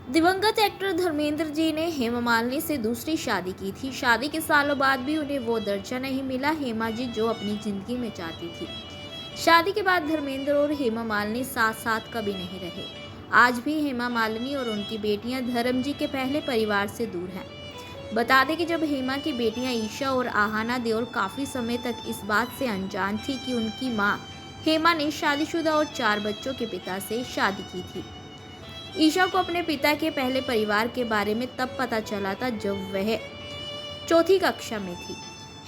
दिवंगत एक्टर धर्मेंद्र जी ने हेमा मालिनी से दूसरी शादी की थी। शादी के सालों बाद भी उन्हें वो दर्जा नहीं मिला हेमा जी जो अपनी जिंदगी में चाहती थी। शादी के बाद धर्मेंद्र और हेमा मालिनी साथ साथ कभी नहीं रहे। आज भी हेमा मालिनी और उनकी बेटियां धर्म जी के पहले परिवार से दूर हैं। बता दें कि जब हेमा की बेटियां ईशा और आहाना देओल काफी समय तक इस बात से अनजान थी कि उनकी मां हेमा ने शादीशुदा और 4 बच्चों के पिता से शादी की थी। ईशा को अपने पिता के पहले परिवार के बारे में तब पता चला था जब वह चौथी कक्षा में थी।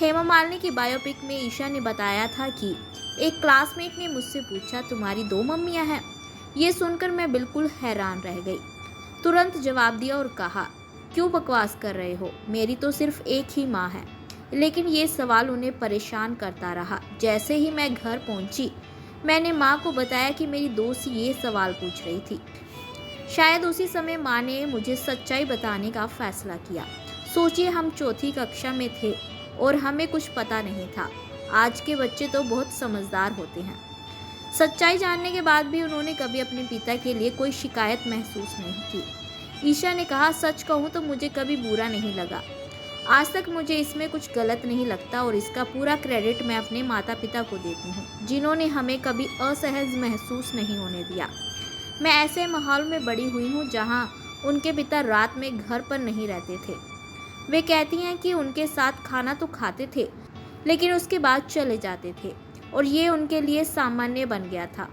हेमा मालिनी की बायोपिक में ईशा ने बताया था कि एक क्लासमेट ने मुझसे पूछा, तुम्हारी 2 मम्मियां हैं? ये सुनकर मैं बिल्कुल हैरान रह गई। तुरंत जवाब दिया और कहा, क्यों बकवास कर रहे हो, मेरी तो सिर्फ एक ही माँ है। लेकिन ये सवाल उन्हें परेशान करता रहा। जैसे ही मैं घर पहुंची, मैंने माँ को बताया कि मेरी दोस्त ये सवाल पूछ रही थी। शायद उसी समय माँ ने मुझे सच्चाई बताने का फैसला किया। सोचिए, हम चौथी कक्षा में थे और हमें कुछ पता नहीं था। आज के बच्चे तो बहुत समझदार होते हैं। सच्चाई जानने के बाद भी उन्होंने कभी अपने पिता के लिए कोई शिकायत महसूस नहीं की। ईशा ने कहा, सच कहूँ तो मुझे कभी बुरा नहीं लगा। आज तक मुझे इसमें कुछ गलत नहीं लगता और इसका पूरा क्रेडिट मैं अपने माता पिता को देती हूँ, जिन्होंने हमें कभी असहज महसूस नहीं होने दिया। मैं ऐसे माहौल में बड़ी हुई हूँ जहाँ उनके पिता रात में घर पर नहीं रहते थे। वे कहती हैं कि उनके साथ खाना तो खाते थे, लेकिन उसके बाद चले जाते थे और ये उनके लिए सामान्य बन गया था।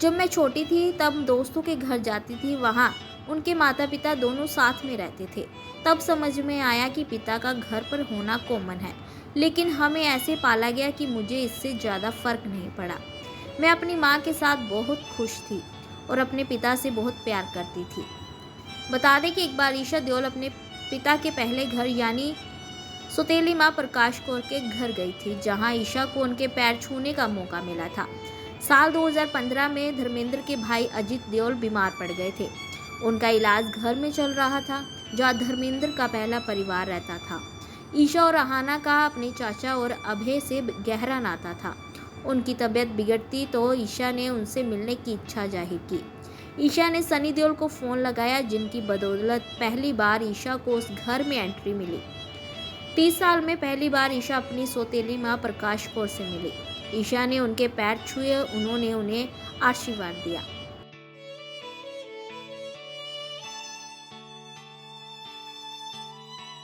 जब मैं छोटी थी तब दोस्तों के घर जाती थी, वहाँ उनके माता पिता दोनों साथ में रहते थे। तब समझ में आया कि पिता का घर पर होना कॉमन है, लेकिन हमें ऐसे पाला गया कि मुझे इससे ज़्यादा फर्क नहीं पड़ा। मैं अपनी माँ के साथ बहुत खुश थी और अपने पिता से बहुत प्यार करती थी। बता दें कि एक बार ईशा देओल अपने पिता के पहले घर यानी सौतेली माँ प्रकाश कौर के घर गई थी, जहाँ ईशा को उनके पैर छूने का मौका मिला था। साल 2015 में धर्मेंद्र के भाई अजित देओल बीमार पड़ गए थे। उनका इलाज घर में चल रहा था, जहाँ धर्मेंद्र का पहला परिवार रहता था। ईशा और अहाना का अपने चाचा और अभय से गहरा नाता था। उनकी तबीयत बिगड़ती तो ईशा ने उनसे मिलने की इच्छा जाहिर की। ईशा ने सनी देओल को फ़ोन लगाया, जिनकी बदौलत पहली बार ईशा को उस घर में एंट्री मिली। 30 साल में पहली बार ईशा अपनी सौतेली माँ प्रकाश कौर से मिली। ईशा ने उनके पैर छुए, उन्होंने उन्हें आशीर्वाद दिया।